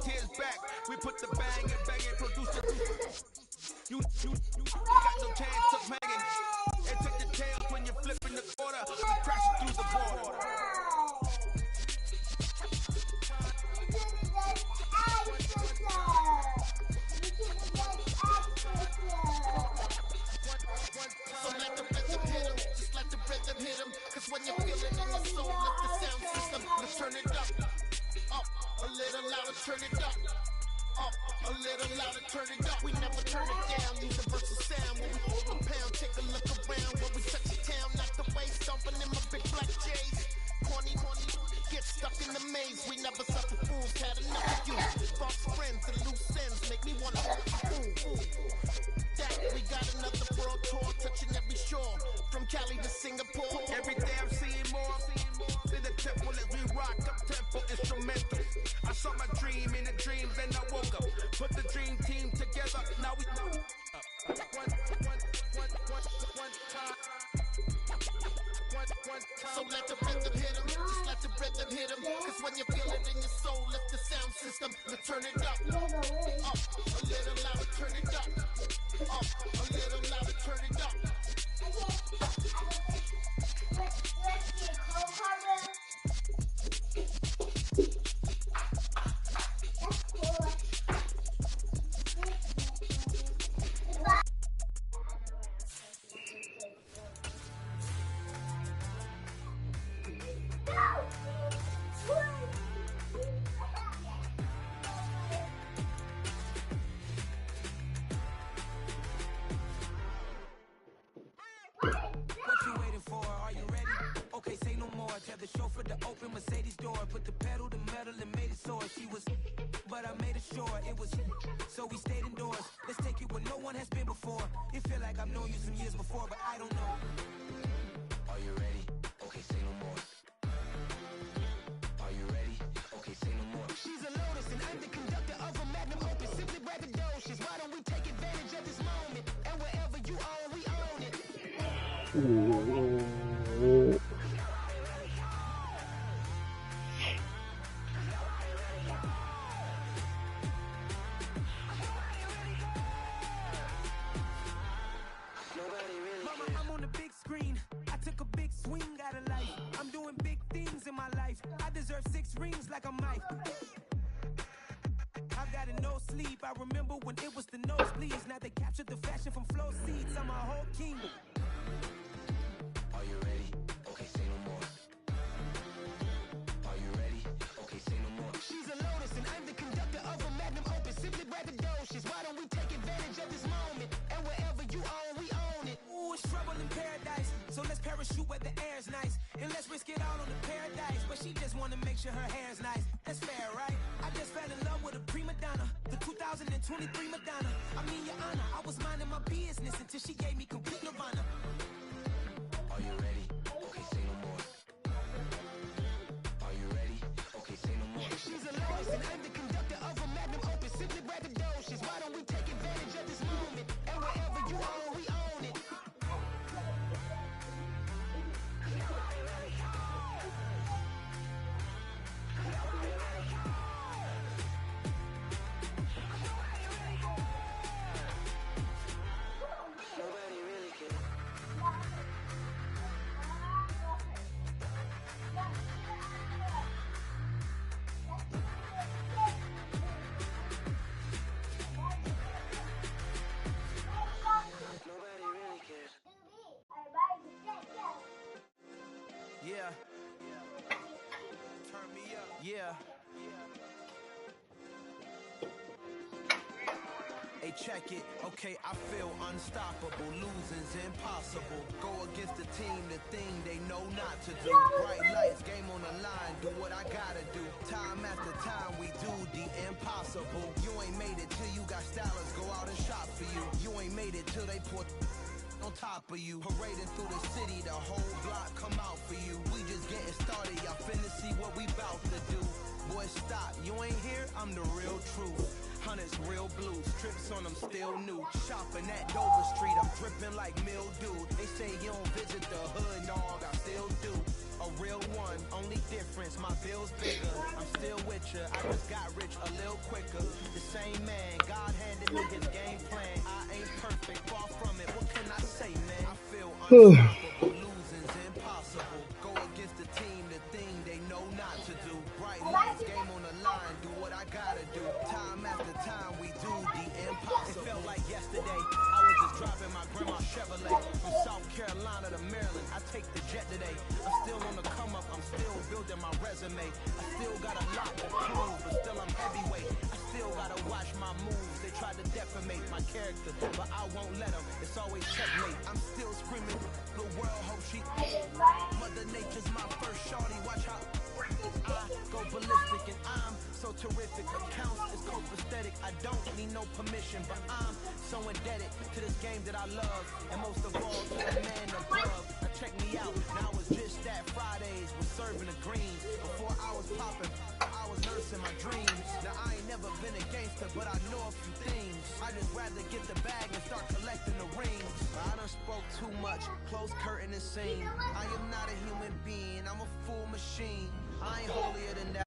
tears back. We put the bang and bang and produce the. You got no chance of hanging. And take the tails when you're flipping the quarter, crashing through the border. So let the rhythm hit him, just let the rhythm hit him. Cause when you feel it in your soul, let the sound system, let's turn it up, a little louder, turn it up, a little louder, turn it up. We never turn it down, universal sound. When we hold a pound, take a look around. When we touch the town, knock the waves, stomping in my big black J's. Corny, get stuck in the maze. We never suffer fools, had enough of you. False friends and loose ends make me wanna ooh. We got another world tour, touching every shore, from Cali to Singapore. Every day I'm seeing more in the temple as we rock up tempo instrumentals. I saw my dream in a dream, then I woke up. Put the dream team together, now we one time. So let the rhythm hit him, just let the rhythm hit him. Cause when you feel it in your soul, lift the sound system, let's turn it up, a little louder, turn it up. A little louder, turn it up. The chauffeur to open Mercedes door, put the pedal to metal and made it soar. She was, but I made it sure it was. So we stayed indoors. Let's take it where no one has been before. It feel like I've known you some years before, but I don't know. Are you ready? Okay, say no more. Are you ready? Okay, say no more. She's a Lotus and I'm the conductor of a Magnum Opus. Simply braggadocious. Why don't we take advantage of this moment? And wherever you are, we own it. I deserve 6 rings like a Mike. I've got a no sleep. I remember when it was the nosebleeds. Now they captured the fashion from flow seats. I'm a whole king. Are you ready? Okay, say no more. Are you ready? Okay, say no more. She's a Lotus and I'm the conductor of a Magnum Opus. Simply braggadocious. Why don't we take advantage of this moment? And wherever you are, we own it. Ooh, it's trouble in paradise. So let's parachute where the air's nice. And let's risk it all on the paradise. But she just wanna make sure her hair's nice. That's fair, right? I just fell in love with a prima donna, the 2023 Madonna. I mean, your honor, I was minding my business until she gave me complete nirvana. Are you ready? Okay, say no more. Are you ready? Okay, say no more. She's a Lotus and I'm the conductor of a Magnum Opus. Simply braggadocious. Why don't we take advantage of this moment? And wherever you are, we own it. Yeah. Turn me up. Yeah. Hey, check it. Okay, I feel unstoppable. Losing's impossible. Go against the team, the thing they know not to do. Bright lights, game on the line. Do what I gotta do. Time after time, we do the impossible. You ain't made it till you got stylists go out and shop for you. You ain't made it till they put on top of you. Parading through the city, the whole block come out for you. We just getting started, y'all finna see what we bout to do. Boy, stop, you ain't here, I'm the real truth. hundreds, real blue. Strips on them still new. Shopping at Dover Street, I'm dripping like mildew. They say you don't visit the hood, dog, I still do. A real one, only difference, my bill's bigger. I'm still with ya, I just got rich a little quicker. The same man, God handed me his game plan. I ain't perfect, far from it, what can I say, man? I feel unstoppable, losing's impossible. Go against the team, the thing they know not to do. Bright lights, game on the line, do what I gotta do. Time after time, we do the impossible. It felt like yesterday, I was just driving my grandma's Chevrolet. From South Carolina to Maryland, I take the jet today. I'm still on the come up, I'm still building my resume. I still got a lot to prove, but still I'm heavyweight. I still gotta watch my moves. They tried to defamate my character, but I won't let them. It's always checkmate. I'm still screaming, the world hope she. Mother Nature's my first shorty. Watch how I go ballistic, and I'm so terrific. Accounts is copacetic. I don't need no permission, but I'm so indebted to this game that I love, and most of all to the man above. Now check me out. Now it's just that Fridays was serving the greens. Before I was popping, I was nursing my dreams. Now I ain't never been a gangster, but I know a few things. I just rather get the bag and start collecting the rings. I done spoke too much. Close curtain and scene. I am not a human being. I'm a full machine. I ain't holier than that.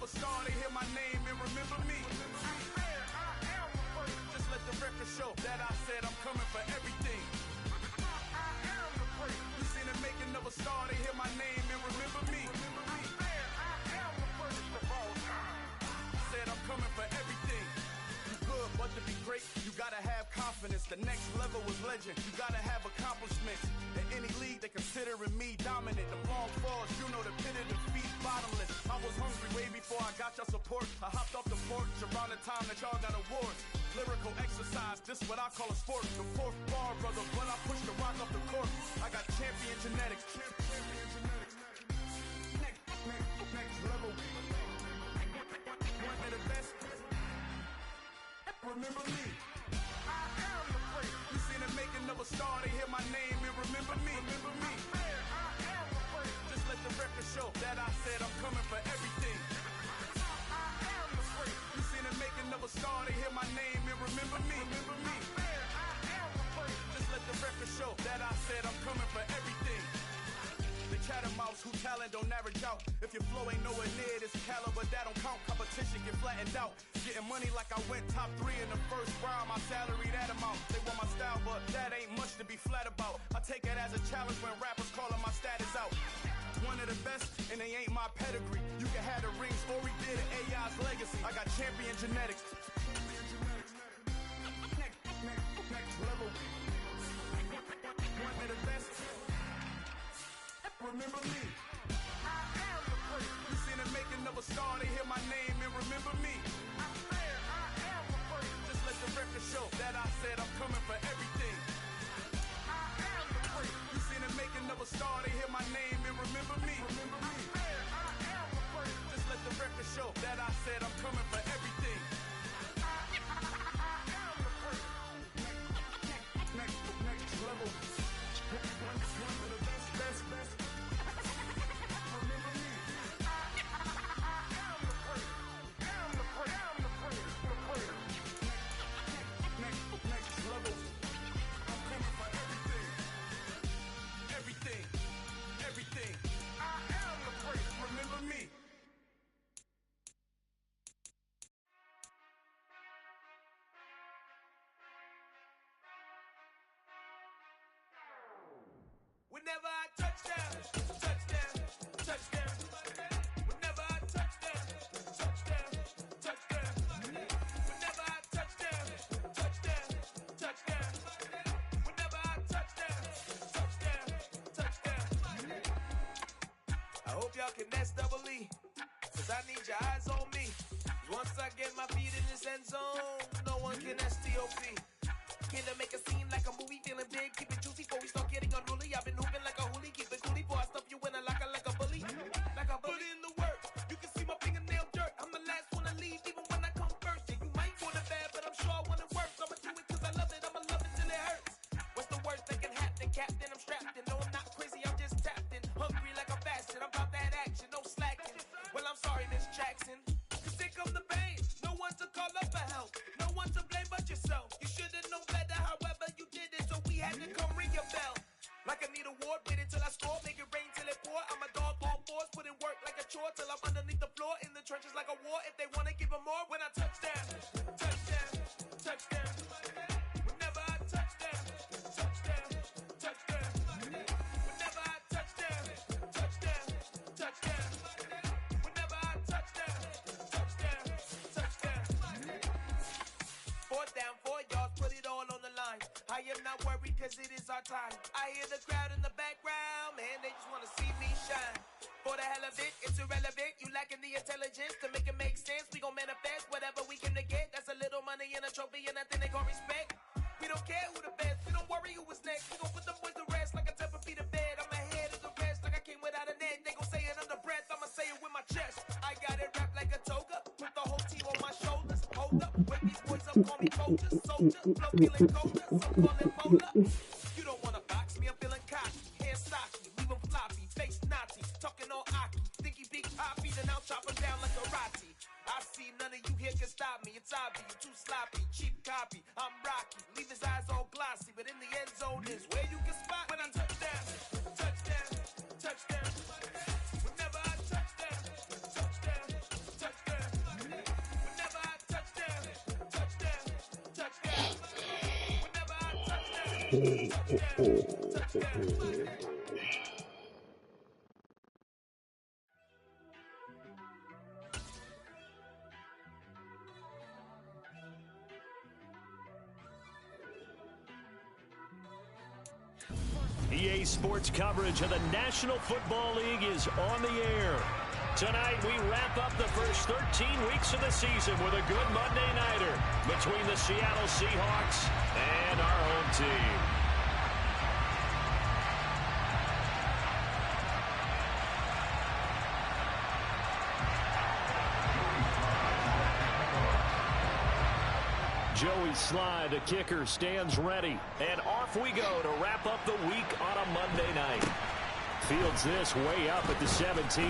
another star, they hear my name and remember me. Just let the record show that I said I'm coming for everything. You seen it make another star, they hear my name and remember me. Said I'm coming for everything. You good, but to be great, you gotta have confidence. The next level was legend. You gotta have accomplishments. In any league, they considering me dominant. The long falls, you know the pit of defeat, bottomless. I was hungry way before I got your support. I hopped off the porch around the time that y'all got awards. Lyrical exercise, this what I call a sport. The fourth bar, brother, when I push the rock off the court. I got champion genetics. Next level. One of the best. Remember me. You seen it make another star, they hear my name and remember me. Just let the record show that I said I'm coming for everything. You seen it make another star, they hear my name and remember me. Just let the record show that I said I'm coming for everything. The chattermouths who talent don't average out. If your flow ain't nowhere near this caliber, that don't count. Competition get flattened out. Getting money like I went top 3 in the first round. My salary that amount. They want my style, but that ain't much to be flat about. I take it as a challenge when rappers calling my status out. One of the best, and they ain't my pedigree. You can have the rings, or we did it, AI's legacy. I got champion genetics. Next level. One of the best. Remember me. You seen it make another star, they hear my name and remember me. Just let the record show that I said I'm coming for everything. You seen it make another star, they hear my name and remember me. Just let the record show that I said I'm coming for everything. Next level. One of the best. Whenever I touchdown. Whenever I touchdown. Whenever I touchdown. Whenever I touchdown. I hope y'all can nest double E, 'cause I need your eyes on me. Once I get my feet in this end zone, no one can STOP. Killer make a scene like a movie, feeling big, keep it juicy before we start getting unruly. I've been hooping like a hoolie, keep it coolie before I stuff you in a locker like a bully. Like a bully. Put in the work, you can see my fingernail dirt. I'm the last one to leave, even when I come first. Yeah, you might want it bad, but I'm sure I want it worse. I'ma do it 'cause I love it, I'ma love it till it hurts. What's the worst that can happen, Captain? I'm strapped in, no I'm not crazy, I'm just tapped in. Hungry like I'm fasting, I'm about that action, no slacking. Well, I'm sorry, Miss Jackson, 'cause here come the pain. No one to call up for help, no one to blame but yourself. You should've known better, however you did it, so we had to come ring your bell. Like I need a ward, wait until I score, make it rain till it pour. I'm a dog, all fours, put in work like a chore till I'm underneath the floor, in the trenches like a war. If they wanna give them more, when I touchdown. Whenever I touchdown. Whenever I touchdown. Whenever I touchdown. 4th down, 4 yards, put it all on the line. I am not worried 'cause it is our time. I hear the crowd in the background, man, they just wanna see me shine. For the hell of it, it's irrelevant. You lacking the intelligence to make it make sense. We gon' manifest whatever we came to get. That's a little money and a trophy and nothing they gon' respect. We don't care who the best, we don't worry who was next. We gon' put the boys to rest like a 10 feet of bed. I'm ahead of the rest like I came without a net. They gon' say it under breath, I'ma say it with my chest. I got it wrapped like a toga, put the whole team on my shoulders. Hold up, wake these boys up, call me soldier. Flow feeling colder, so call it polar. You don't wanna box me, I'm feeling cocky. Hair stocky, leave him floppy, face Nazi. Talking all aki, think he big poppy, then I'll chop him down like a Rati. I see none of you here can stop me. It's obvious, you too sloppy, cheap copy. I'm Rocky, leave his eyes all glossy, but in the end zone is where you can spot when I touchdown. Whenever I touchdown. EA Sports coverage of the National Football League is on the air. Tonight, we wrap up the first 13 weeks of the season with a good Monday nighter between the Seattle Seahawks and our home team. Joey Sly, the kicker, stands ready. And off we go to wrap up the week on a Monday night. Fields this way up at the 17.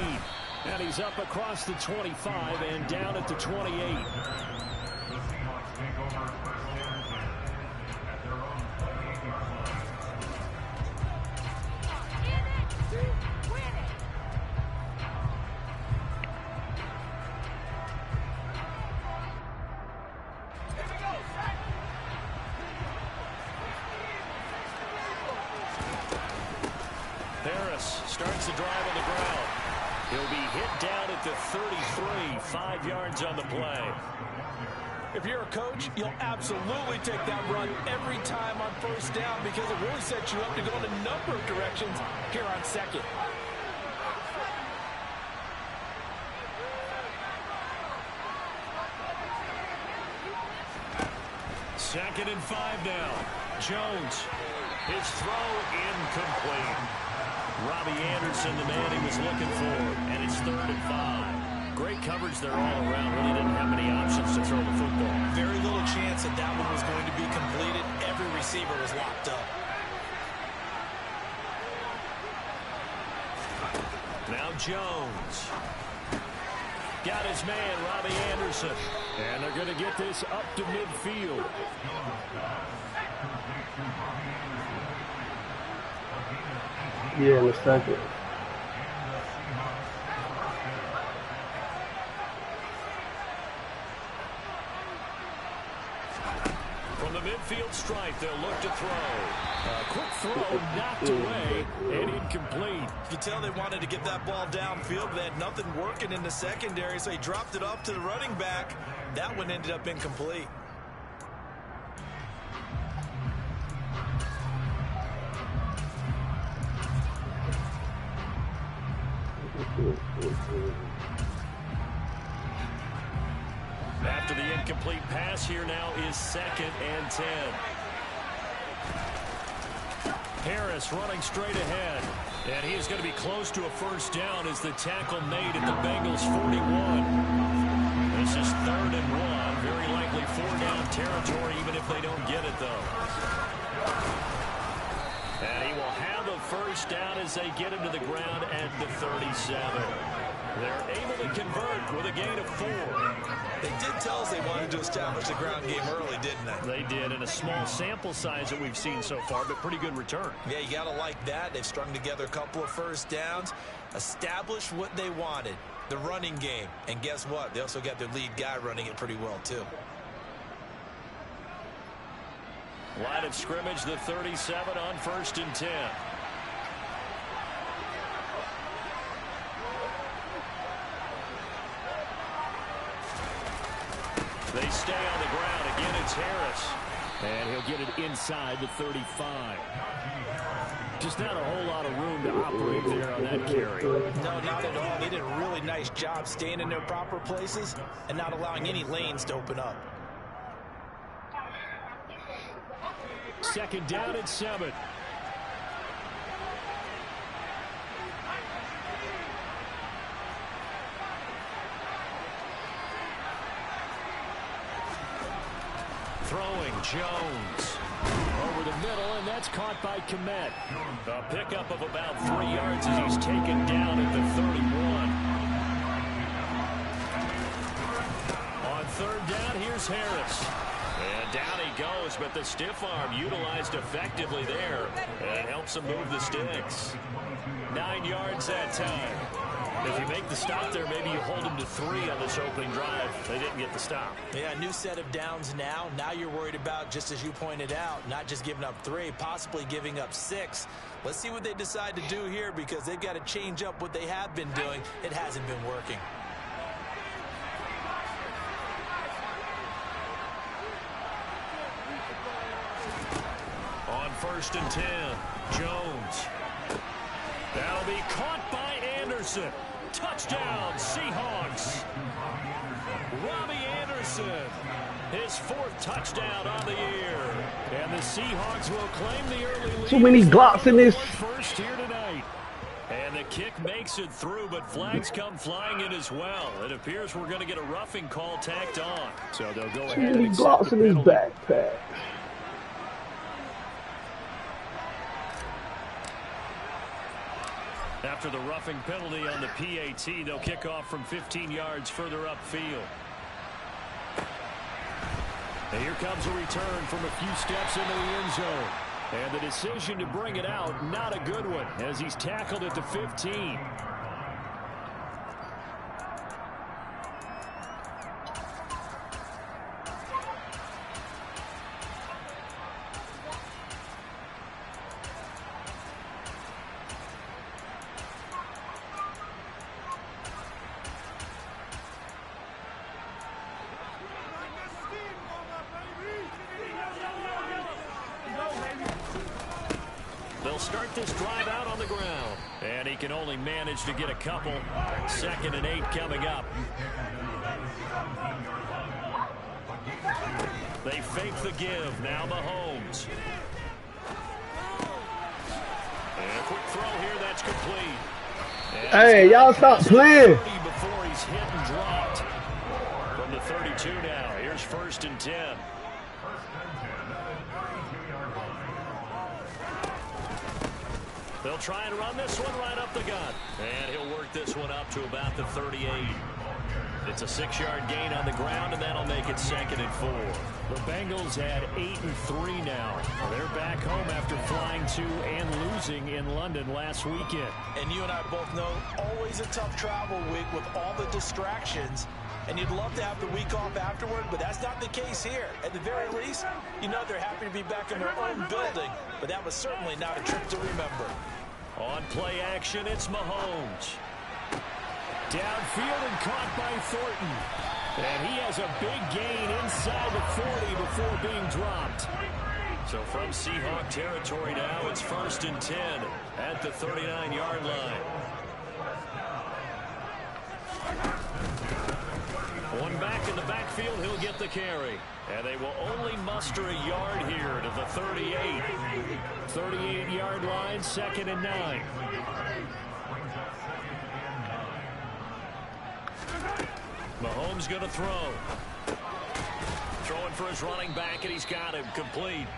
And he's up across the 25 and down at the 28. Starts the drive on the ground. He'll be hit down at the 33, 5 yards on the play. If you're a coach, you'll absolutely take that run every time on first down because it really sets you up to go in a number of directions here on second. Second and 5 now. Jones. His throw incomplete. Robbie Anderson, the man he was looking for, and it's 3rd and 5. Great coverage there all around. Really didn't have many options to throw the football. Very little chance that that one was going to be completed. Every receiver was locked up. Now Jones. Got his man, Robbie Anderson. And they're going to get this up to midfield. Yeah, in a second. From the midfield stripe, they'll look to throw. A quick throw knocked away and incomplete. You can tell they wanted to get that ball downfield, but they had nothing working in the secondary, so he dropped it off to the running back. That one ended up incomplete. After the incomplete pass, here now is 2nd and 10. Harris running straight ahead. And he is going to be close to a first down as the tackle made at the Bengals 41. This is 3rd and 1. Very likely 4-down territory, even if they don't get it, though. And he will have a first down as they get him to the ground at the 37. They're able to convert with a gain of 4. They did tell us they wanted to establish the ground game early, didn't they? They did, in a small sample size that we've seen so far, but pretty good return. Yeah, you got to like that. They've strung together a couple of first downs, established what they wanted, the running game. And guess what? They also got their lead guy running it pretty well, too. Line of scrimmage, the 37 on 1st and 10. They stay on the ground. Again, it's Harris. And he'll get it inside the 35. Just not a whole lot of room to operate there on that carry. No, not at all. They did a really nice job staying in their proper places and not allowing any lanes to open up. 2nd down and 7. Throwing Jones over the middle, and that's caught by Komet. A pickup of about 3 yards as he's taken down at the 31. On 3rd down, here's Harris. And down he goes, but the stiff arm utilized effectively there. And it helps him move the sticks. 9 yards that time. If you make the stop there, maybe you hold them to 3 on this opening drive. They didn't get the stop. Yeah, new set of downs now. Now you're worried about, just as you pointed out, not just giving up 3, possibly giving up 6. Let's see what they decide to do here because they've got to change up what they have been doing. It hasn't been working. On 1st and 10, Jones. That'll be caught by Anderson. Touchdown, Seahawks. Robbie Anderson, his 4th touchdown on the year. And the Seahawks will claim the early lead. Too many Glocks in this. First here tonight. And the kick makes it through, but flags come flying in as well. It appears we're going to get a roughing call tacked on. So they'll go ahead and accept Glocks the in his penalty. backpack. After the roughing penalty on the PAT, they'll kick off from 15 yards further upfield. And here comes a return from a few steps into the end zone. And the decision to bring it out, not a good one, as he's tackled at the 15. They'll start this drive out on the ground. And he can only manage to get a couple. 2nd and 8 coming up. They fake the give. Now Mahomes. And a quick throw here. That's complete. Hey, y'all stop playing. Before he's hit and dropped. From the 32 now. Here's 1st and 10. They'll try and run this one right up the gut. And he'll work this one up to about the 38. It's a 6-yard gain on the ground, and that'll make it 2nd and 4. The Bengals had 8 and 3 now. They're back home after flying to and losing in London last weekend. And you and I both know, always a tough travel week with all the distractions. And you'd love to have the week off afterward, but that's not the case here. At the very least, you know they're happy to be back in their own building, but that was certainly not a trip to remember. On play action, it's Mahomes. Downfield and caught by Thornton. And he has a big gain inside the 40 before being dropped. So from Seahawk territory now, it's 1st and 10 at the 39-yard line. One back in the backfield, he'll get the carry. And they will only muster a yard here to the 38. 38-yard line, 2nd and 9. Mahomes going to throw. Throwing for his running back, and he's got him complete.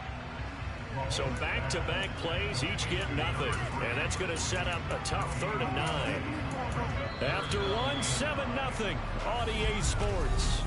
So back-to-back plays, each get nothing. And that's going to set up a tough 3rd and 9. After one, 7-0 on EA Sports.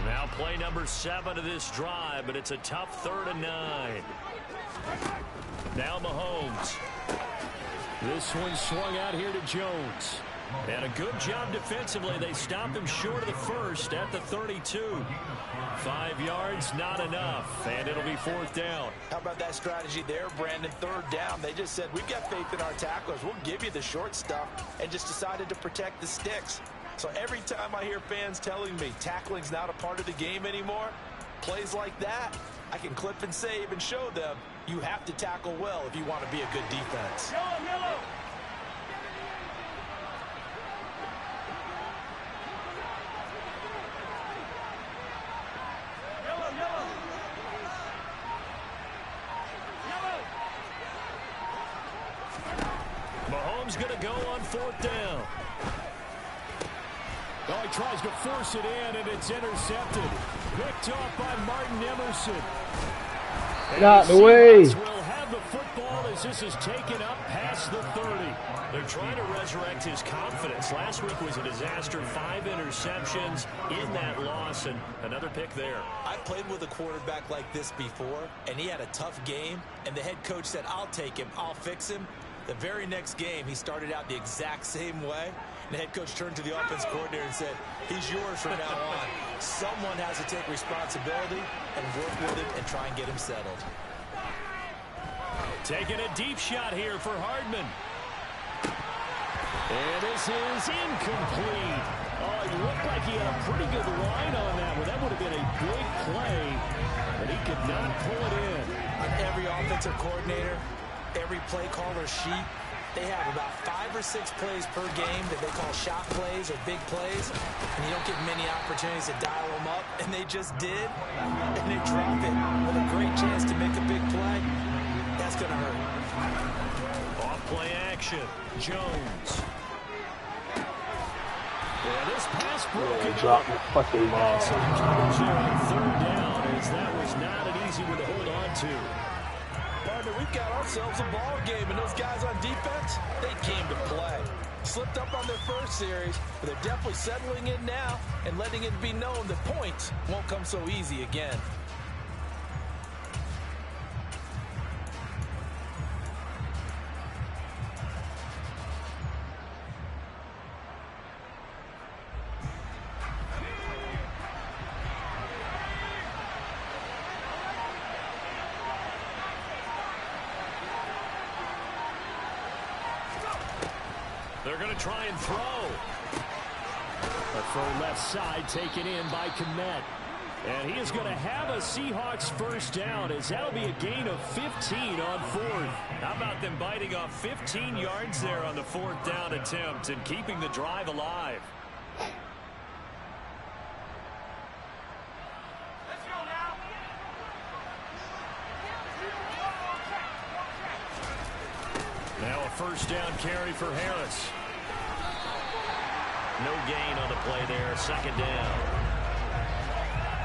Now play number 7 of this drive, but it's a tough 3rd and 9. Now Mahomes. This one swung out here to Jones. And a good job defensively. They stopped him short of the 1st at the 32. 5 yards, not enough. And it'll be 4th down. How about that strategy there, Brandon? 3rd down. They just said, we've got faith in our tacklers. We'll give you the short stuff, and just decided to protect the sticks. So every time I hear fans telling me tackling's not a part of the game anymore, plays like that, I can clip and save and show them you have to tackle well if you want to be a good defense. Yellow. Mahomes going to go on 4th down. Oh, he tries to force it in, and it's intercepted. Picked off by Martin Emerson. Get out the way. Will have the football as this is taken up past the 30. They're trying to resurrect his confidence. Last week was a disaster. 5 interceptions in that loss, and another pick there. I played with a quarterback like this before, and he had a tough game, and the head coach said, I'll take him, I'll fix him. The very next game, he started out the exact same way. And the head coach turned to the offense coordinator and said, he's yours from now on. Someone has to take responsibility and work with him and try and get him settled. Taking a deep shot here for Hardman. And this is incomplete. Oh, he looked like he had a pretty good line on that one. That would have been a big play, but he could not pull it in. On every offensive coordinator, every play caller sheet, they have about 5 or 6 plays per game that they call shot plays or big plays, and you don't get many opportunities to dial them up, and they just did, and they drop it with a great chance to make a big play. That's going to hurt. Off play action, Jones. Yeah, this pass broken. Drop the fucking ball. Coverage there on 3rd down, as that was not an easy one to hold on to. Partner, we've got ourselves a ball game, and those guys on defense, they came to play. Slipped up on their first series, but they're definitely settling in now and letting it be known that points won't come so easy again. They're going to try and throw. A throw left side taken in by Kmet. And he is going to have a Seahawks first down, as that'll be a gain of 15 on 4th. How about them biting off 15 yards there on the 4th down attempt and keeping the drive alive? Now a first down carry for Harris. No gain on the play there. 2nd down.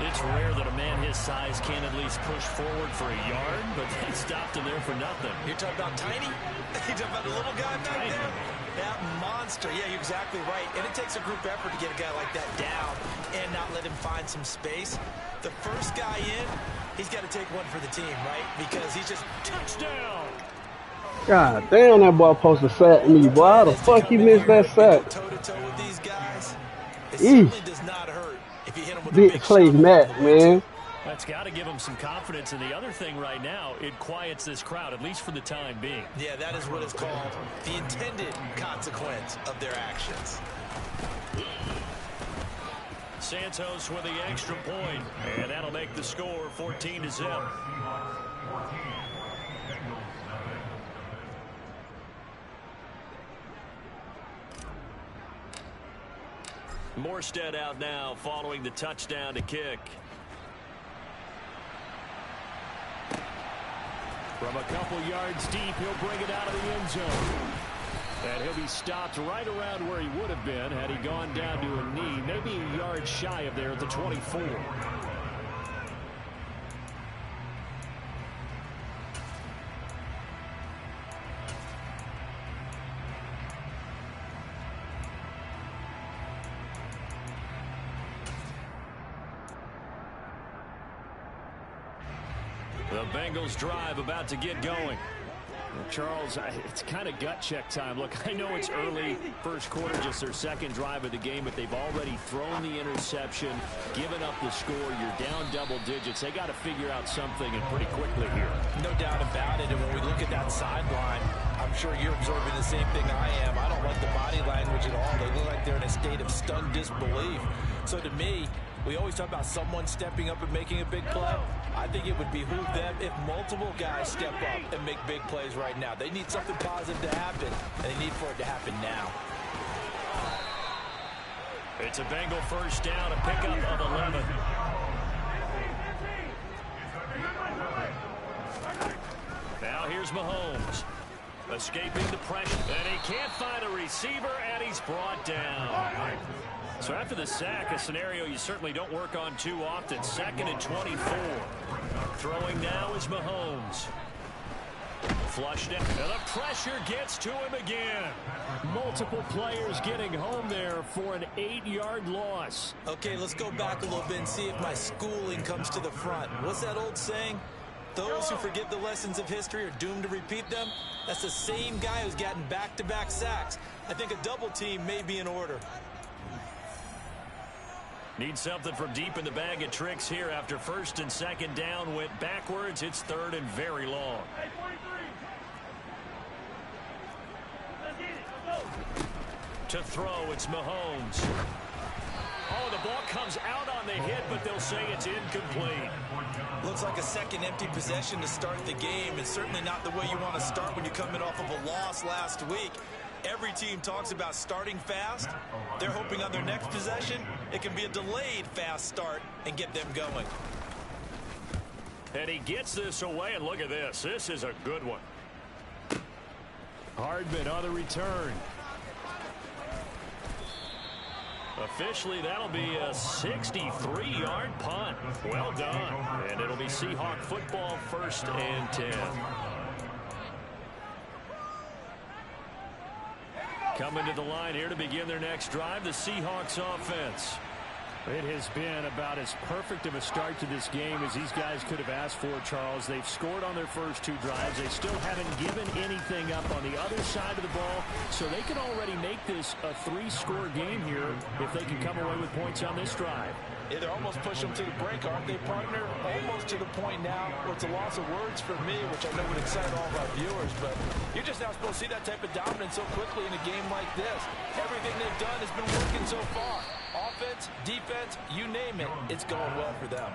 It's rare that a man his size can at least push forward for a yard, but they stopped him there for nothing. You're talking about tiny? You're talking about the little guy back there? That monster. Yeah, you're exactly right. And it takes a group effort to get a guy like that down and not let him find some space. The first guy in, he's got to take one for the team, right? Because he's just touchdown. God damn, that boy supposed to sack me, boy. How the fuck you missed that sack? Toe-to-toe with these guys. It certainly does not hurt if you hit them with a big big play, Matt, man. That's got to give him some confidence. And the other thing right now, it quiets this crowd, at least for the time being. Yeah, that is what is called the intended consequence of their actions. Santos with the extra point, and that'll make the score 14-0. Morstead out now following the touchdown to kick. From a couple yards deep, he'll bring it out of the end zone. And he'll be stopped right around where he would have been had he gone down to a knee, maybe a yard shy of there at the 24. The Bengals drive about to get going. Charles, it's kind of gut check time. Look, I know it's early, first quarter, just their 2nd drive of the game, but they've already thrown the interception, given up the score. You're down double digits. They got to figure out something, and pretty quickly here. No doubt about it. And when we look at that sideline, I'm sure you're absorbing the same thing I am. I don't like the body language at all. They look like they're in a state of stunned disbelief. So to me, we always talk about someone stepping up and making a big play. I think it would behoove them if multiple guys step up and make big plays right now. They need something positive to happen, and they need for it to happen now. It's a Bengal first down, a pickup of 11. Now here's Mahomes. Escaping the pressure, and he can't find a receiver, and he's brought down. So after the sack, a scenario you certainly don't work on too often. 2nd and 24. Throwing now is Mahomes. Flushed out, and the pressure gets to him again. Multiple players getting home there for an 8-yard loss. Okay, let's go back a little bit and see if my schooling comes to the front. What's that old saying? Those who forget the lessons of history are doomed to repeat them. That's the same guy who's gotten back-to-back sacks. I think a double team may be in order. Need something from deep in the bag of tricks here after 1st and 2nd down went backwards. It's 3rd and very long. To throw, it's Mahomes. Oh, the ball comes out on the hit, but they'll say it's incomplete. Looks like a second empty possession to start the game, and certainly not the way you want to start when you're coming off of a loss last week. Every team talks about starting fast. They're hoping on their next possession, it can be a delayed fast start and get them going. And he gets this away, and look at this. This is a good one. Hardman on the return. Officially, that'll be a 63-yard punt. Well done. And it'll be Seahawk football, 1st and 10. Coming to the line here to begin their next drive, the Seahawks offense. It has been about as perfect of a start to this game as these guys could have asked for, Charles. They've scored on their first 2 drives. They still haven't given anything up on the other side of the ball, so they can already make this a 3-score game here if they can come away with points on this drive. Yeah, they're almost pushing them to the break, aren't they, partner? Almost to the point now where it's a loss of words for me, which I know would excite all of our viewers, but you're just not supposed to see that type of dominance so quickly in a game like this. Everything they've done has been working so far. Offense, defense, you name it, it's going well for them.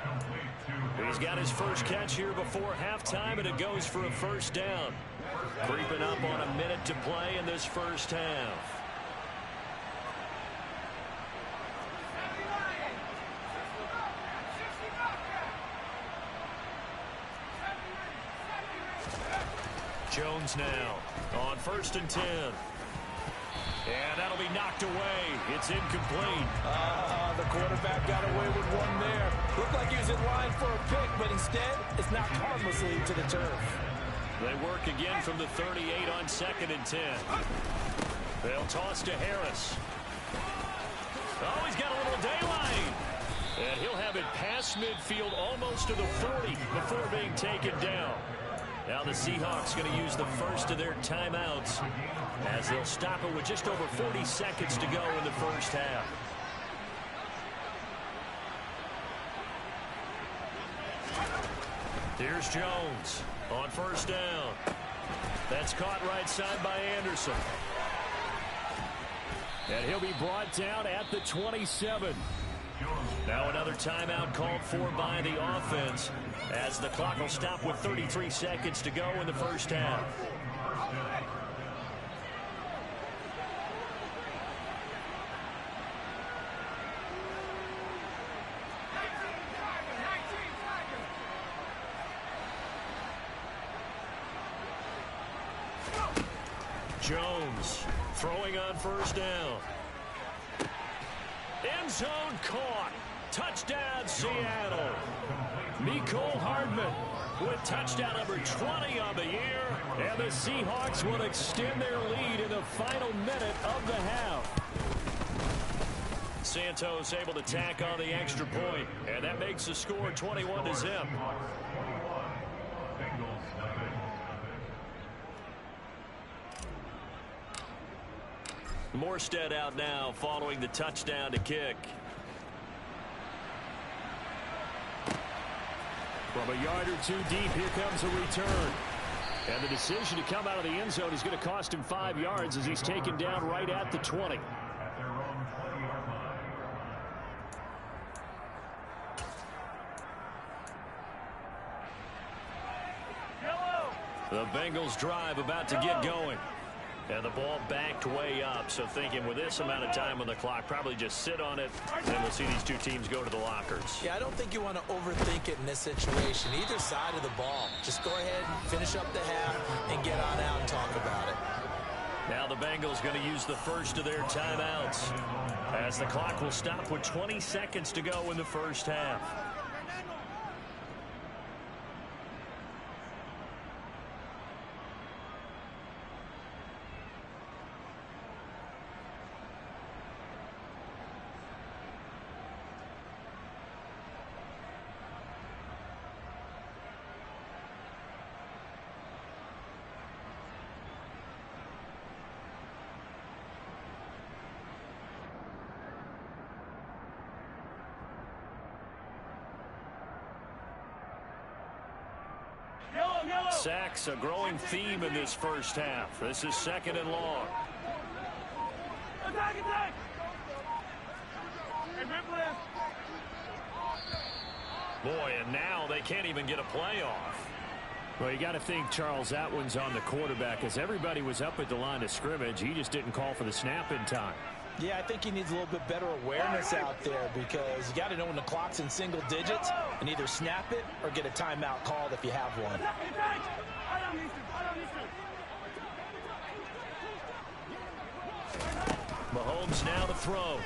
He's got his first catch here before halftime, and it goes for a 1st down. Creeping up on a minute to play in this first half. Jones now on 1st and 10. And that'll be knocked away. It's incomplete. The quarterback got away with one there. Looked like he was in line for a pick, but instead, it's knocked harmlessly to the turf. They work again from the 38 on 2nd and 10. They'll toss to Harris. Oh, he's got a little daylight. And he'll have it past midfield almost to the 40 before being taken down. Now the Seahawks going to use the first of their timeouts as they'll stop it with just over 40 seconds to go in the first half. Here's Jones on 1st down. That's caught right side by Anderson. And he'll be brought down at the 27. Now another timeout called for by the offense as the clock will stop with 33 seconds to go in the first half. Jones throwing on 1st down. End zone caught. Touchdown, Seattle. Mecole Hardman with touchdown number 20 on the year. And the Seahawks will extend their lead in the final minute of the half. Santos able to tack on the extra point, and that makes the score 21-0. Morstead out now following the touchdown to kick. From a yard or 2 deep, here comes a return. And the decision to come out of the end zone is going to cost him 5 yards as he's taken down right at the 20. The Bengals drive about to get going. And the ball backed way up. So thinking with this amount of time on the clock, probably just sit on it, and then we'll see these 2 teams go to the lockers. Yeah, I don't think you want to overthink it in this situation. Either side of the ball. Just go ahead, finish up the half, and get on out and talk about it. Now the Bengals going to use the first of their timeouts as the clock will stop with 20 seconds to go in the first half. Sacks, a growing theme in this first half. This is 2nd and long. Boy, and now they can't even get a play off. Well, you got to think, Charles, that one's on the quarterback, as everybody was up at the line of scrimmage. He just didn't call for the snap in time. Yeah, I think he needs a little bit better awareness out there, because you got to know when the clock's in single digits and either snap it or get a timeout called if you have one. Mahomes now to throw.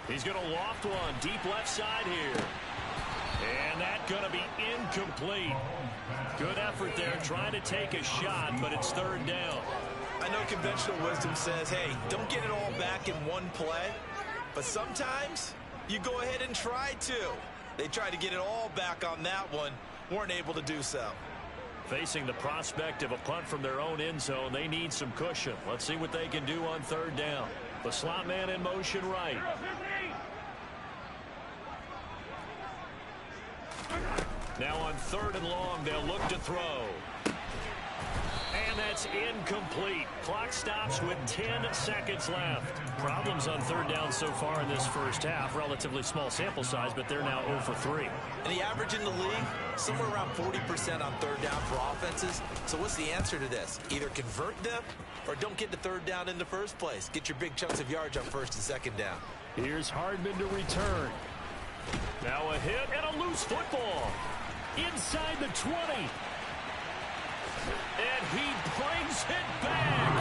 He's going to loft one deep left side here. And that's going to be incomplete. Good effort there trying to take a shot, but it's 3rd down. I know conventional wisdom says, hey, don't get it all back in one play. But sometimes you go ahead and try to. They tried to get it all back on that one. Weren't able to do so. Facing the prospect of a punt from their own end zone, they need some cushion. Let's see what they can do on 3rd down. The slot man in motion right. Now on 3rd and long, they'll look to throw. And that's incomplete. Clock stops with 10 seconds left. Problems on 3rd down so far in this first half. Relatively small sample size, but they're now 0 for 3. And the average in the league, somewhere around 40% on 3rd down for offenses. So what's the answer to this? Either convert them or don't get to 3rd down in the first place. Get your big chunks of yards on 1st and 2nd down. Here's Hardman to return. Now a hit and a loose football. Inside the 20. And he brings it back.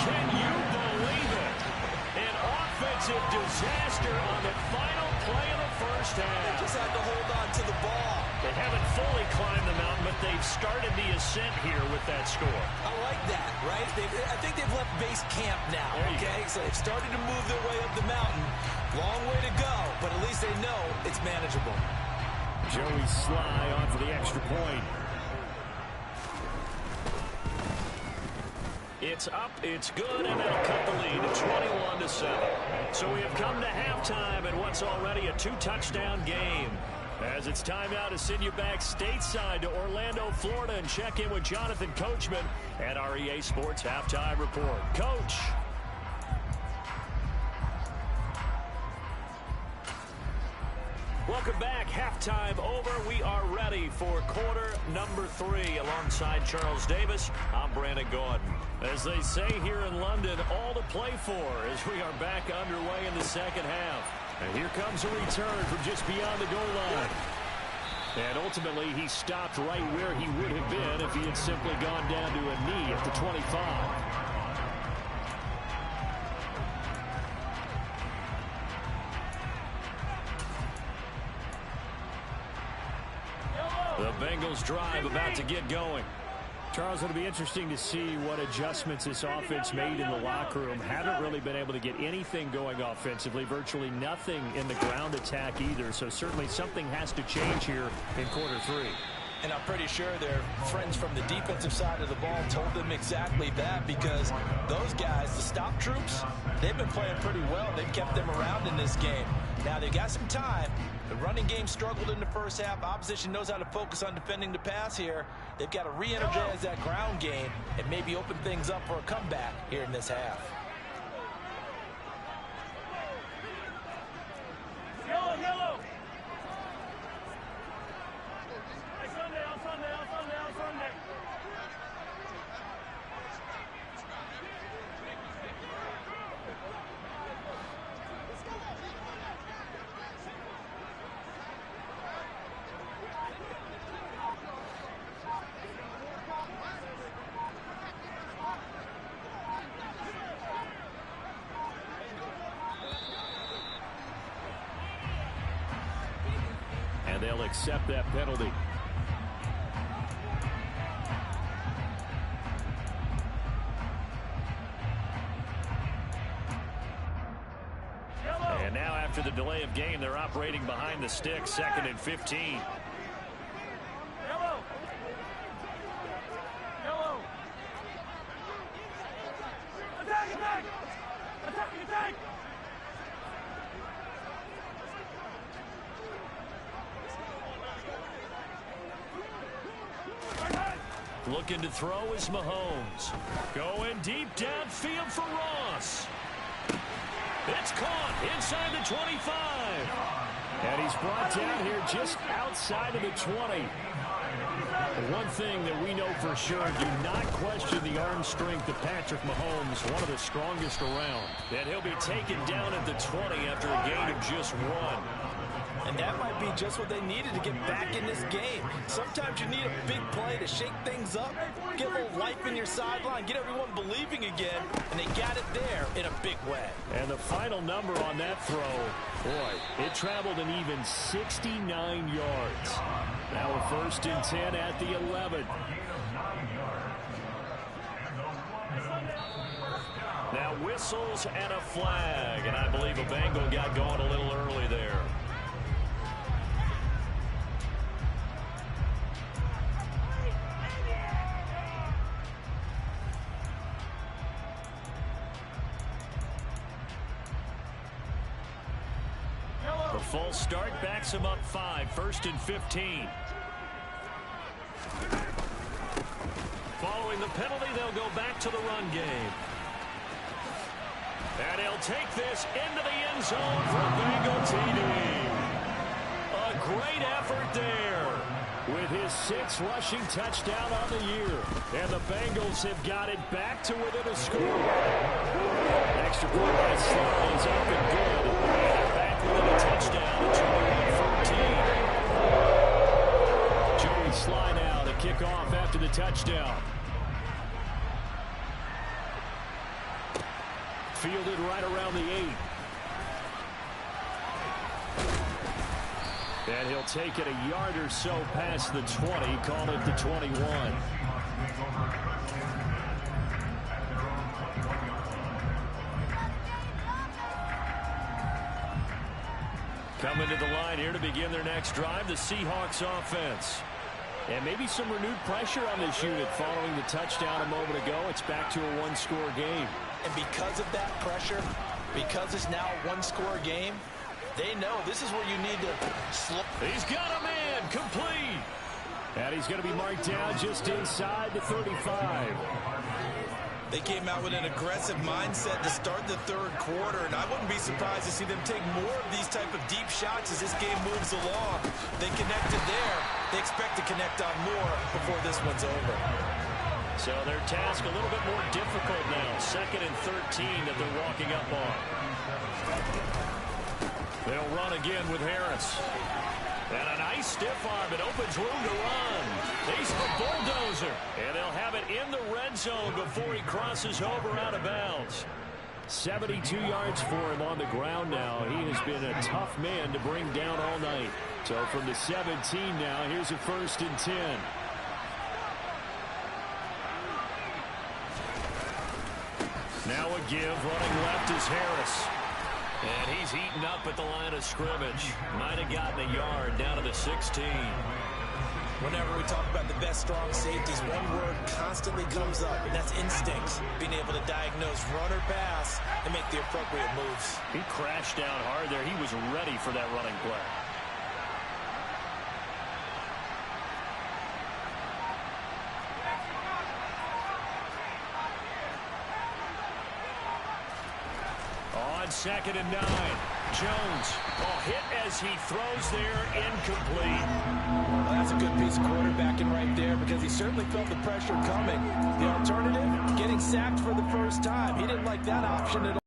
Can you believe it? An offensive disaster on the final play of the first half. They just had to hold on to the ball. They haven't fully climbed the mountain, but they've started the ascent here with that score. I like that, right? I think they've left base camp now, okay? So they've started to move their way up the mountain. Long way to go, but at least they know it's manageable. Joey Sly on for the extra point. It's up, it's good, and that'll cut the lead to 21-7. So we have come to halftime in what's already a 2-touchdown game. As it's time now to send you back stateside to Orlando, Florida, and check in with Jonathan Coachman at our EA Sports Halftime Report. Coach. Welcome back. Halftime over. We are ready for quarter number 3. Alongside Charles Davis, I'm Brandon Gordon. As they say here in London, all to play for as we are back underway in the second half. And here comes a return from just beyond the goal line. And ultimately, he stopped right where he would have been if he had simply gone down to a knee at the 25. The Bengals drive about to get going. Charles, it'll be interesting to see what adjustments this offense made in the locker room. Haven't really been able to get anything going offensively. Virtually nothing in the ground attack either. So certainly something has to change here in quarter 3. And I'm pretty sure their friends from the defensive side of the ball told them exactly that, because those guys, the stop troops, they've been playing pretty well. They've kept them around in this game. Now, they've got some time. The running game struggled in the first half. Opposition knows how to focus on defending the pass here. They've got to re-energize that ground game and maybe open things up for a comeback here in this half. Yellow. And they'll accept that penalty. And now after the delay of game, they're operating behind the sticks, 2nd and 15. Looking to throw is Mahomes. Going deep downfield for Ross. It's caught inside the 25. And he's brought down here just outside of the 20. One thing that we know for sure, do not question the arm strength of Patrick Mahomes, one of the strongest around. And he'll be taken down at the 20 after a gain of just 1. And that might be just what they needed to get back in this game. Sometimes you need a big play to shake things up, get a little life in your sideline, get everyone believing again, and they got it there in a big way. And the final number on that throw, boy, it traveled an even 69 yards. Now a 1st and 10 at the 11. Now whistles and a flag, and I believe a Bengal got going a little early there. The false start backs him up 5, 1st and 15. Following the penalty, they'll go back to the run game. And he'll take this into the end zone for a Bengal TD. A great effort there with his 6th rushing touchdown on the year. And the Bengals have got it back to within a score. Extra point by Slay is up and good. Back within a touchdown at 21-14. Joey Slye now to kick off after the touchdown. Fielded right around the 8. And he'll take it a yard or so past the 20, call it the 21. Coming to the line here to begin their next drive, the Seahawks offense. And maybe some renewed pressure on this unit following the touchdown a moment ago. It's back to a 1-score game. And because of that pressure, because it's now a 1-score game, they know this is where you need to slow. He's got a man, complete. And he's going to be marked down just inside the 35. They came out with an aggressive mindset to start the 3rd quarter, and I wouldn't be surprised to see them take more of these type of deep shots as this game moves along. They connected there. They expect to connect on more before this one's over. So their task a little bit more difficult now. 2nd and 13 that they're walking up on. They'll run again with Harris. And a nice stiff arm. It opens room to run. He's the bulldozer. And they'll have it in the red zone before he crosses over out of bounds. 72 yards for him on the ground now. He has been a tough man to bring down all night. So from the 17 now, here's a 1st and 10. Now a give, running left is Harris. And he's eaten up at the line of scrimmage. Might have gotten a yard down to the 16. Whenever we talk about the best strong safeties, one word constantly comes up, and that's instincts. Being able to diagnose run or pass and make the appropriate moves. He crashed down hard there. He was ready for that running play. On 2nd and 9, Jones. Hit as he throws there, incomplete. Well, that's a good piece of quarterbacking right there because he certainly felt the pressure coming. The alternative, getting sacked for the first time. He didn't like that option at all.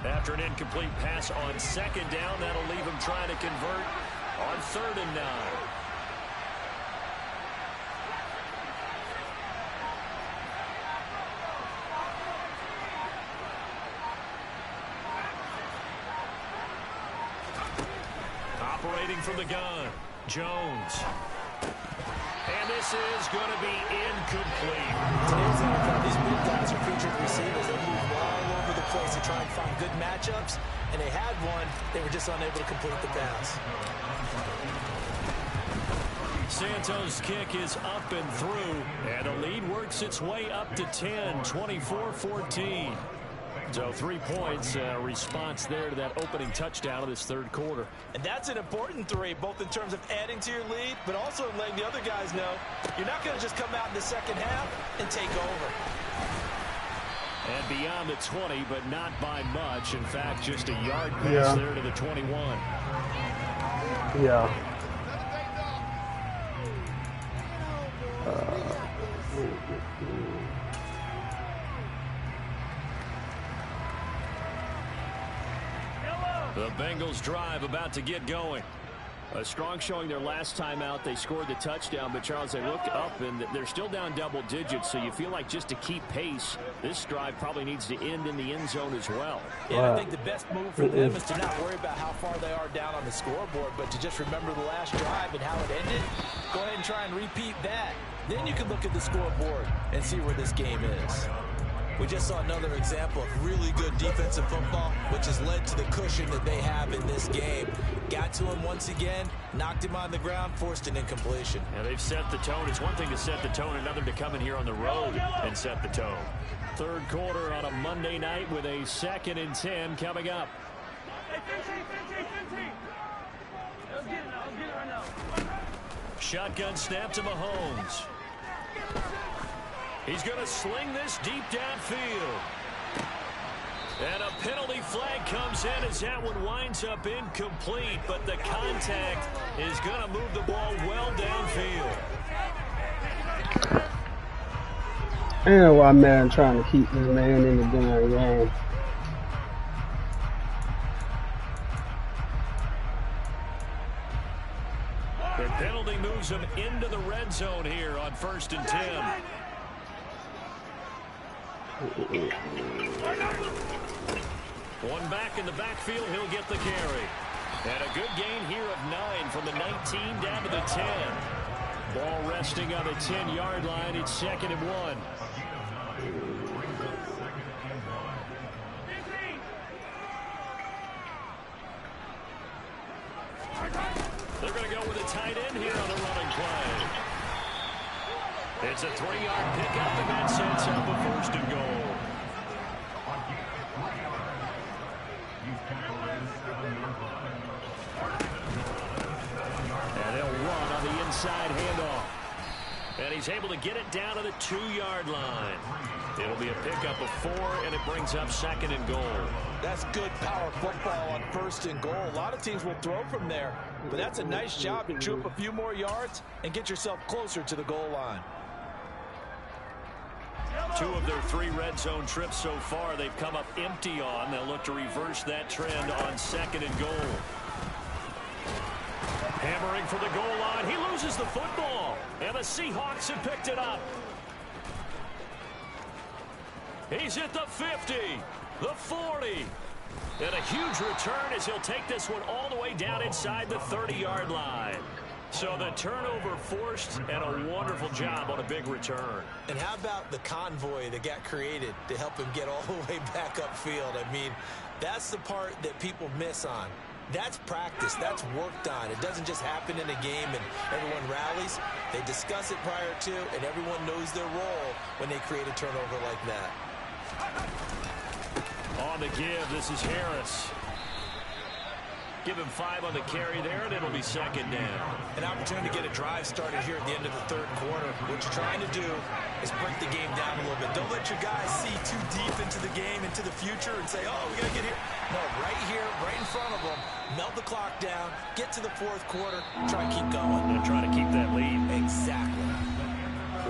After an incomplete pass on 2nd down, that'll leave him trying to convert on 3rd and 9. Initiating from the gun. Jones. And this is going to be incomplete. Today's NFL, these big guys are featured receivers. They move all over the place to try and find good matchups. And they had one. They were just unable to complete the pass. Santos' kick is up and through. And the lead works its way up to 10, 24-14. So 3 points, response there to that opening touchdown of this third quarter. And that's an important 3, both in terms of adding to your lead, but also letting the other guys know you're not going to just come out in the second half and take over. And beyond the 20, but not by much. In fact, just a yard pass there to the 21. Yeah. The Bengals drive about to get going. A strong showing their last time out. They scored the touchdown, but Charles, they looked up and they're still down double digits, so you feel like just to keep pace, this drive probably needs to end in the end zone as well. Yeah, I think the best move for them is to not worry about how far they are down on the scoreboard, but to just remember the last drive and how it ended. Go ahead and try and repeat that. Then you can look at the scoreboard and see where this game is. We just saw another example of really good defensive football, which has led to the cushion that they have in this game. Got to him once again, knocked him on the ground, forced an incompletion. Yeah, they've set the tone. It's one thing to set the tone, another to come in here on the road and set the tone. Third quarter on a Monday night with a 2nd and 10 coming up. Shotgun snap to Mahomes. He's going to sling this deep downfield. And a penalty flag comes in as that one winds up incomplete, but the contact is going to move the ball well downfield. And why Madden trying to keep this man in the damn game. The penalty moves him into the red zone here on 1st and 10. One back in the backfield, he'll get the carry. And a good gain here of 9 from the 19 down to the 10. Ball resting on the 10-yard line. It's 2nd and 1. They're going to go with a tight end here on the running play. It's a 3-yard pickup, and that sets up a 1st and goal. And they'll run on the inside handoff. And he's able to get it down to the 2-yard line. It'll be a pickup of 4, and it brings up 2nd and goal. That's good power football on 1st and goal. A lot of teams will throw from there, but that's a nice job to chew up a few more yards and get yourself closer to the goal line. 2 of their 3 red zone trips so far they've come up empty on. They'll look to reverse that trend on 2nd and goal. Hammering for the goal line. He loses the football, and the Seahawks have picked it up. He's at the 50, the 40, and a huge return as he'll take this one all the way down inside the 30-yard line. So the turnover forced, and a wonderful job on a big return. And how about the convoy that got created to help him get all the way back upfield? I mean, that's the part that people miss on. That's practice. That's worked on. It doesn't just happen in a game and everyone rallies. They discuss it prior to, and everyone knows their role when they create a turnover like that. On the give, this is Harris. Give him 5 on the carry there, and it'll be 2nd down. An opportunity to get a drive started here at the end of the 3rd quarter. What you're trying to do is break the game down a little bit. Don't let your guys see too deep into the game, into the future, and say, oh, we got to get here. No, right here, right in front of them, melt the clock down, get to the 4th quarter, try to keep going. And try to keep that lead. Exactly.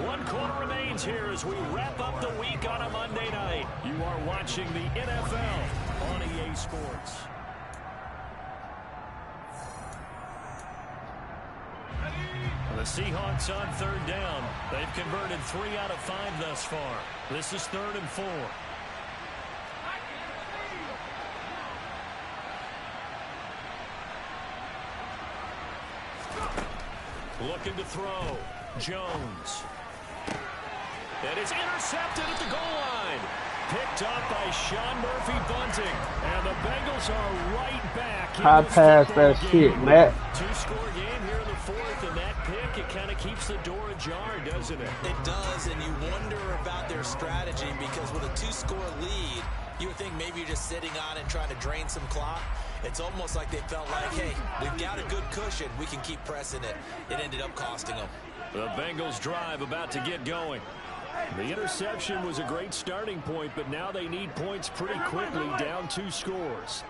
1 quarter remains here as we wrap up the week on a Monday night. You are watching the NFL on EA Sports. The Seahawks on 3rd down. They've converted 3 out of 5 thus far. This is 3rd and 4. Looking to throw. Jones. And it's intercepted at the goal line. Picked up by Sean Murphy-Bunting. And the Bengals are right back. High pass that shit, Matt. Two-score game here in the fourth, and that pick, it kind of keeps the door ajar, doesn't it? It does, and you wonder about their strategy because with a two-score lead, you would think maybe you're just sitting on it trying to drain some clock. It's almost like they felt like, hey, we've got a good cushion. We can keep pressing it. It ended up costing them. The Bengals drive about to get going. The interception was a great starting point, but now they need points pretty quickly, down 2 scores.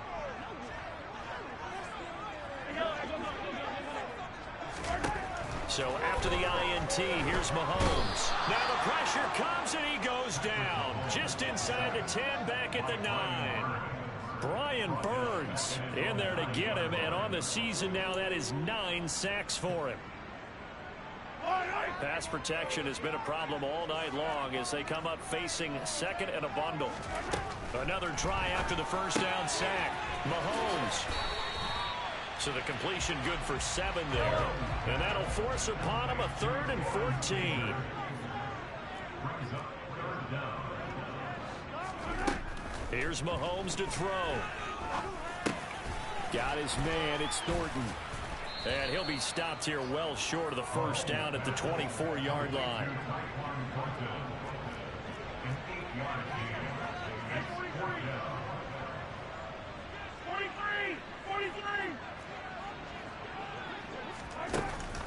So after the INT, here's Mahomes. Now the pressure comes and he goes down. Just inside the 10, back at the 9. Brian Burns in there to get him, and on the season now that is 9 sacks for him. Pass protection has been a problem all night long as they come up facing second and a bundle. Another try after the first down sack. Mahomes. So the completion good for 7 there. And that'll force upon him a 3rd and 14. Here's Mahomes to throw. Got his man. It's Thornton. And he'll be stopped here well short of the first down at the 24-yard line.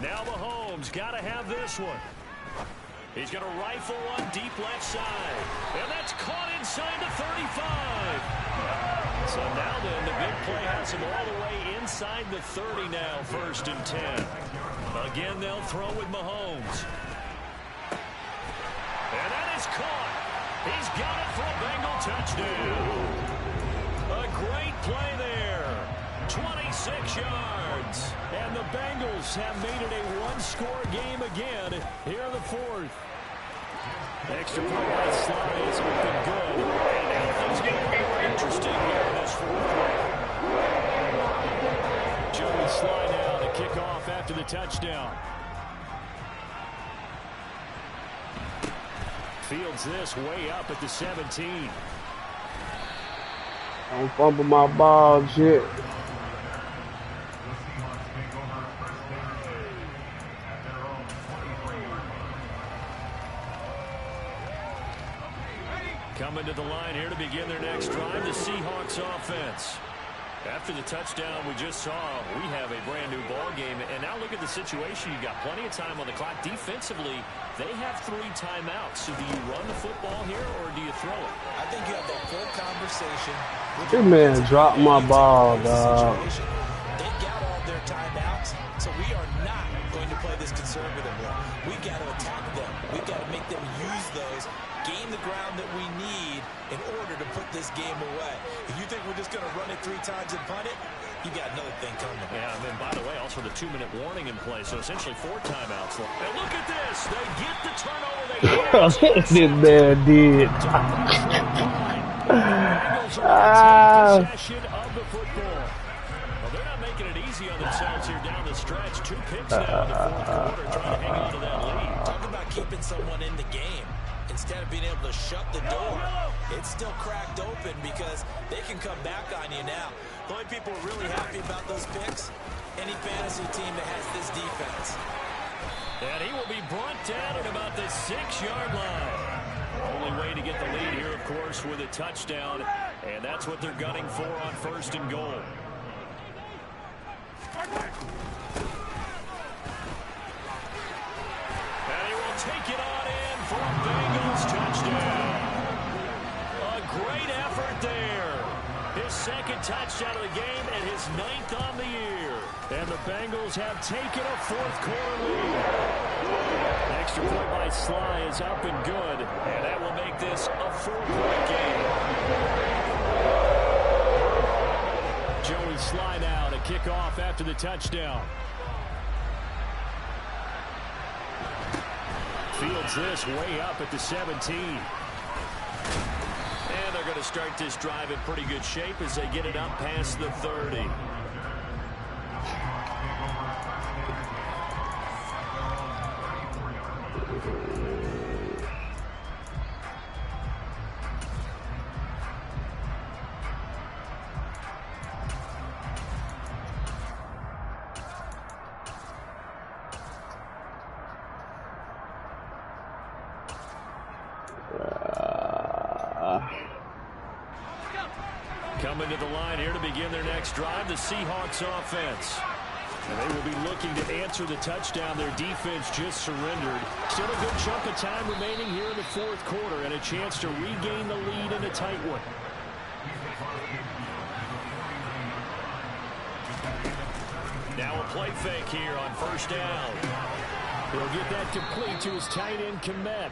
Now Mahomes got to have this one. He's going to rifle one deep left side. And that's caught inside the 35. So now then, the big play has him all the way inside the 30 now, 1st and 10. Again, they'll throw with Mahomes. And that is caught. He's got it for a Bengal touchdown. A great play there. 26 yards. And the Bengals have made it a one-score game again here in the fourth. Extra point by Sly is looking good. And now things get more interesting here in this fourth quarter. Joey Sly now to kick off after the touchdown. Fields this way up at the 17. Don't fumble my ball, shit. Coming to the line here to begin their next drive, the Seahawks offense. After the touchdown we just saw, we have a brand new ball game. And now look at the situation. You've got plenty of time on the clock. Defensively, they have 3 timeouts. So do you run the football here or do you throw it? I think you have the full conversation. This man dropped my ball, dog. They've got all their timeouts, so we are not going to play this conservatively. We've got to attack them. We've got to make them use those, gain the ground that we need in order to put this game away. If you think we're just going to run it 3 times and punt it, you got another thing coming. Yeah, and then, by the way, also the 2-minute warning in play, so essentially 4 timeouts. And look at this. They get the turnover. They get This man did. Possession of the football. Well, they're not making it easy on themselves here down the stretch. 2 picks now in the fourth quarter, trying to hang on to that lead. Talk about keeping someone in the game. Instead of being able to shut the door, it's still cracked open because they can come back on you now. The only people who are really happy about those picks, any fantasy team that has this defense. And he will be brought down at about the 6-yard line. Only way to get the lead here, of course, with a touchdown. And that's what they're gunning for on 1st and goal. And he will take it on in for a Bengals touchdown. A great effort there. His 2nd touchdown of the game and his 9th on the year. And the Bengals have taken a 4th quarter lead. Extra point by Sly is up and good. And that will make this a 4-point game. Joey Sly now to kick off after the touchdown. Fields this way up at the 17. And they're going to start this drive in pretty good shape as they get it up past the 30. Coming to the line here to begin their next drive, the Seahawks offense. And they will be looking to answer the touchdown. Their defense just surrendered. Still a good chunk of time remaining here in the fourth quarter and a chance to regain the lead in a tight one. Now a play fake here on first down. He'll get that complete to his tight end, Komet.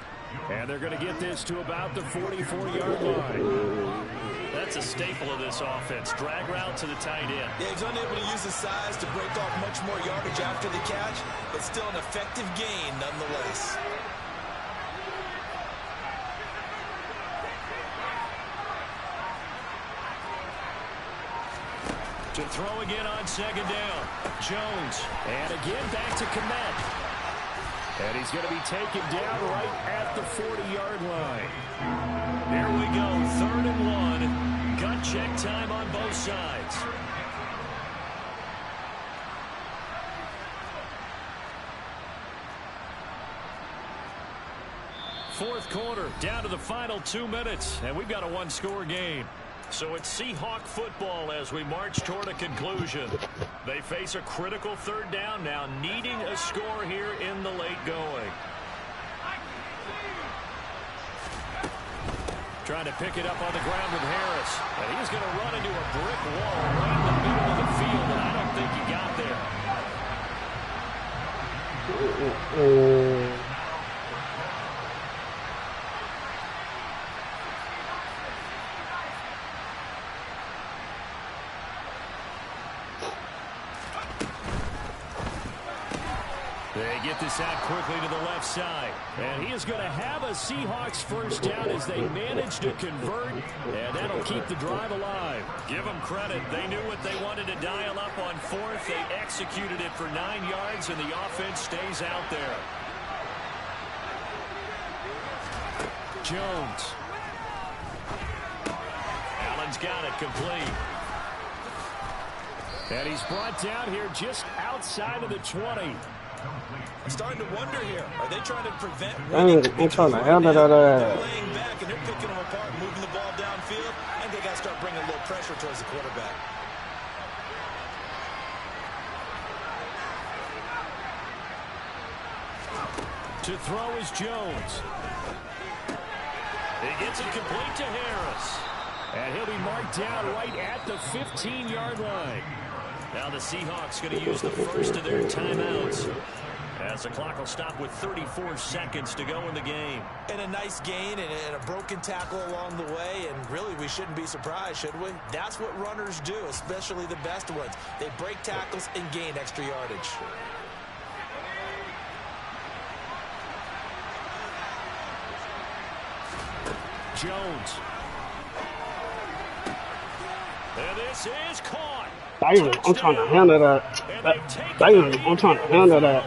And they're going to get this to about the 44-yard line. That's a staple of this offense. Drag route to the tight end. Yeah, he's unable to use his size to break off much more yardage after the catch, but still an effective gain nonetheless. To throw again on second down. Jones. And again back to Komet. And he's going to be taken down right at the 40-yard line. Here we go, 3rd and 1. Gut check time on both sides. Fourth quarter, down to the final 2 minutes, and we've got a one-score game. So it's Seahawk football as we march toward a conclusion. They face a critical 3rd down now, needing a score here in the late going. Trying to pick it up on the ground with Harris. And he's going to run into a brick wall right in the middle of the field, and I don't think he got there. They get this out quickly to the left side. And he is going to have a Seahawks first down as they manage to convert. And that'll keep the drive alive. Give them credit. They knew what they wanted to dial up on 4th. They executed it for 9 yards, and the offense stays out there. Jones. Allen's got it complete. And he's brought down here just outside of the 20. I'm starting to wonder here. Are they trying to prevent I'm trying to handle that. They're laying back and they're picking them apart, moving the ball downfield, and they got to start bringing a little pressure towards the quarterback. To throw is Jones. He gets it complete to Harris. And he'll be marked down right at the 15-yard line. Now the Seahawks going to use the first of their timeouts, as the clock will stop with 34 seconds to go in the game. And a nice gain and a broken tackle along the way, and really we shouldn't be surprised, should we? That's what runners do, especially the best ones. They break tackles and gain extra yardage. Jones. And this is caught. Damn, I'm trying to handle that. Damn, I'm trying to handle that.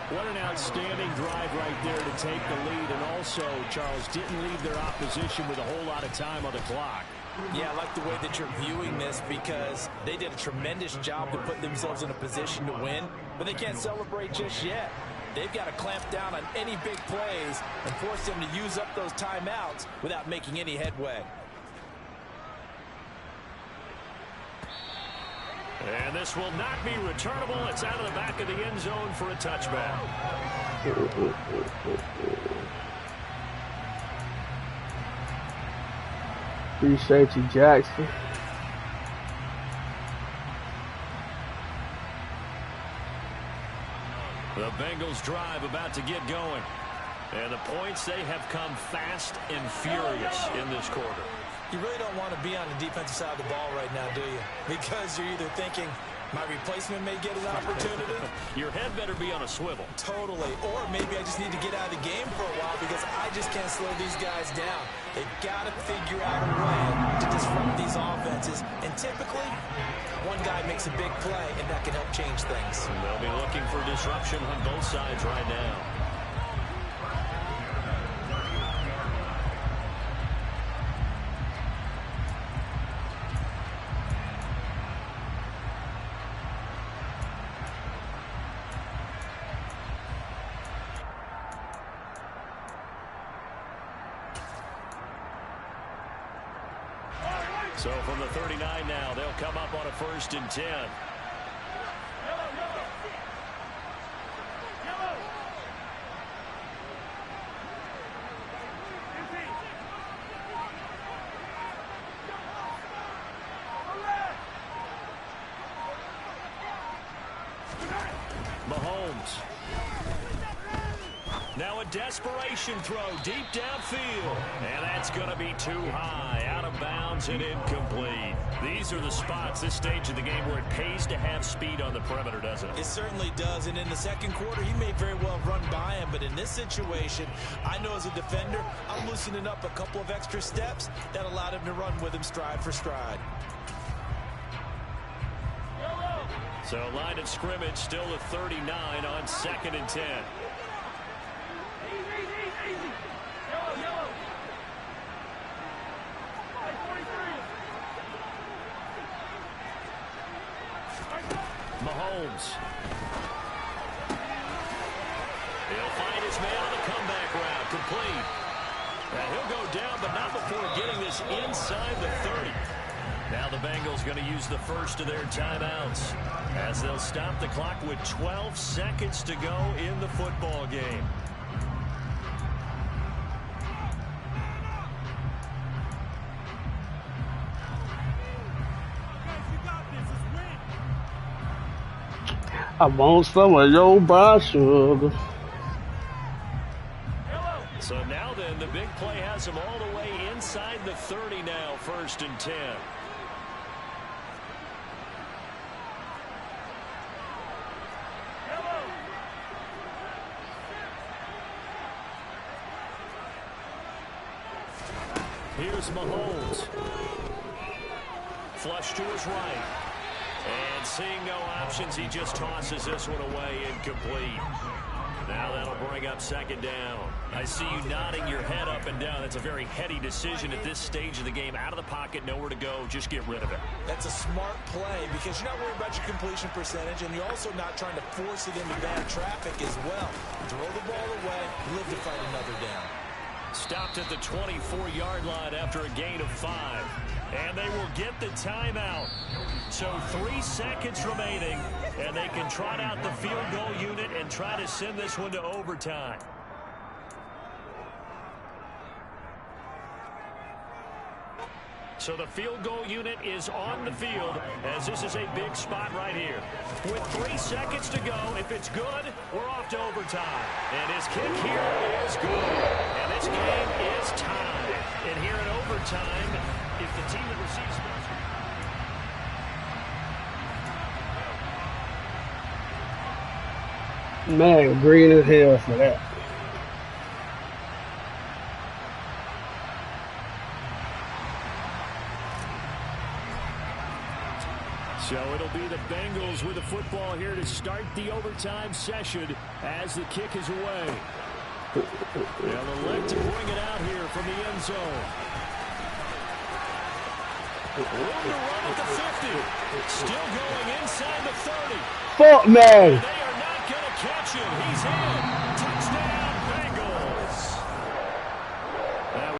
What an outstanding drive right there to take the lead. And also, Charles, didn't leave their opposition with a whole lot of time on the clock. Yeah, I like the way that you're viewing this because they did a tremendous job to put themselves in a position to win, but they can't celebrate just yet. They've got to clamp down on any big plays and force them to use up those timeouts without making any headway. And this will not be returnable. It's out of the back of the end zone for a touchback. Appreciate you, Jackson. The Bengals drive about to get going. And the points, they have come fast and furious in this quarter. You really don't want to be on the defensive side of the ball right now, do you? Because you're either thinking, my replacement may get an opportunity. Your head better be on a swivel. Totally. Or maybe I just need to get out of the game for a while because I just can't slow these guys down. They've got to figure out a way to disrupt these offenses. And typically, one guy makes a big play, and that can help change things. They'll be looking for disruption on both sides right now. So from the 39 now, they'll come up on a 1st and 10. Mahomes. Now a desperation throw deep downfield. And that's going to be too high, out of bounds and incomplete. These are the spots, this stage of the game, where it pays to have speed on the perimeter, doesn't it? It certainly does. And in the second quarter, he may very well run by him. But in this situation, I know as a defender, I'm loosening up a couple of extra steps that allowed him to run with him stride for stride. So line of scrimmage still at 39 on 2nd and 10. Mahomes. He'll find his man on the comeback route. Complete. And he'll go down, but not before getting this inside the 30. Now the Bengals going to use the first of their timeouts as they'll stop the clock with 12 seconds to go in the football game. I want some of your brown sugar. So now then, the big play has him all the way inside the 30 now, 1st and 10. Here's Mahomes. Flush to his right. And seeing no options, he just tosses this one away, incomplete. Now that'll bring up 2nd down. I see you nodding your head up and down. That's a very heady decision at this stage of the game. Out of the pocket, nowhere to go. Just get rid of it. That's a smart play because you're not worried about your completion percentage, and you're also not trying to force it into bad traffic as well. Throw the ball away, live to fight another down. Stopped at the 24-yard line after a gain of 5. And they will get the timeout. So 3 seconds remaining, and they can trot out the field goal unit and try to send this one to overtime. So the field goal unit is on the field as this is a big spot right here. With 3 seconds to go, if it's good, we're off to overtime. And his kick here is good. And this game is tied. And here in overtime, if the team that receives Man, green as hell for that. So it'll be the Bengals with the football here to start the overtime session as the kick is away. They'll elect to bring it out here from the end zone. Room to run at the 50. Still going inside the 30. Fuck, man. They are not going to catch him. He's in. Touchdown.